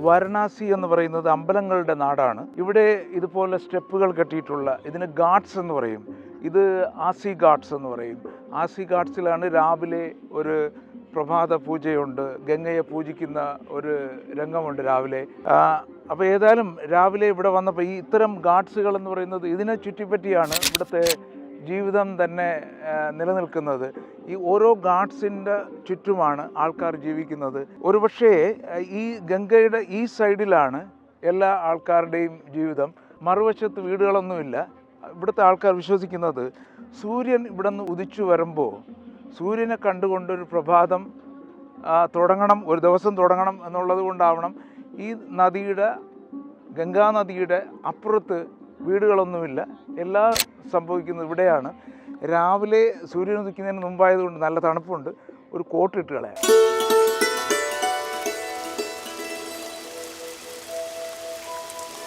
വാരണാസി എന്ന് പറയുന്നത് അമ്പലങ്ങളുടെ നാടാണ്. ഇവിടെ ഇതുപോലെ സ്റ്റെപ്പുകൾ കെട്ടിയിട്ടുള്ള ഇതിന് ഘാട്ട്സ് എന്ന് പറയും. ഇത് ആസി ഘാട്ട്സ് എന്ന് പറയും. ആസി ഘാട്ട്സിലാണ് രാവിലെ ഒരു പ്രഭാത പൂജയുണ്ട്, ഗംഗയെ പൂജിക്കുന്ന ഒരു രംഗമുണ്ട് രാവിലെ. അപ്പോൾ ഏതായാലും രാവിലെ ഇവിടെ വന്നപ്പോൾ ഈ ഇത്തരം ഘാട്ട്സുകൾ എന്ന് പറയുന്നത് ഇതിനെ ചുറ്റിപ്പറ്റിയാണ് ഇവിടുത്തെ ജീവിതം തന്നെ നിലനിൽക്കുന്നത്. ഈ ഓരോ ഘാട്ട്സിൻ്റെ ചുറ്റുമാണ് ആൾക്കാർ ജീവിക്കുന്നത്. ഒരുപക്ഷേ ഈ ഗംഗയുടെ ഈ സൈഡിലാണ് എല്ലാ ആൾക്കാരുടെയും ജീവിതം. മറുവശത്ത് വീടുകളൊന്നുമില്ല. ഇവിടുത്തെ ആൾക്കാർ വിശ്വസിക്കുന്നത് സൂര്യൻ ഇവിടെ നിന്ന് ഉദിച്ചു വരുമ്പോൾ സൂര്യനെ കണ്ടുകൊണ്ടൊരു പ്രഭാതം തുടങ്ങണം, ഒരു ദിവസം തുടങ്ങണം എന്നുള്ളത് കൊണ്ടാവണം ഈ നദിയുടെ, ഗംഗാനദിയുടെ അപ്പുറത്ത് വീടുകളൊന്നുമില്ല. എല്ലാം സംഭവിക്കുന്നത് ഇവിടെയാണ്. രാവിലെ സൂര്യൻ ഉദിക്കുന്നതിന് മുമ്പായതുകൊണ്ട് നല്ല തണുപ്പുണ്ട്. ഒരു കോട്ട് ഇട്ട് കളയാം.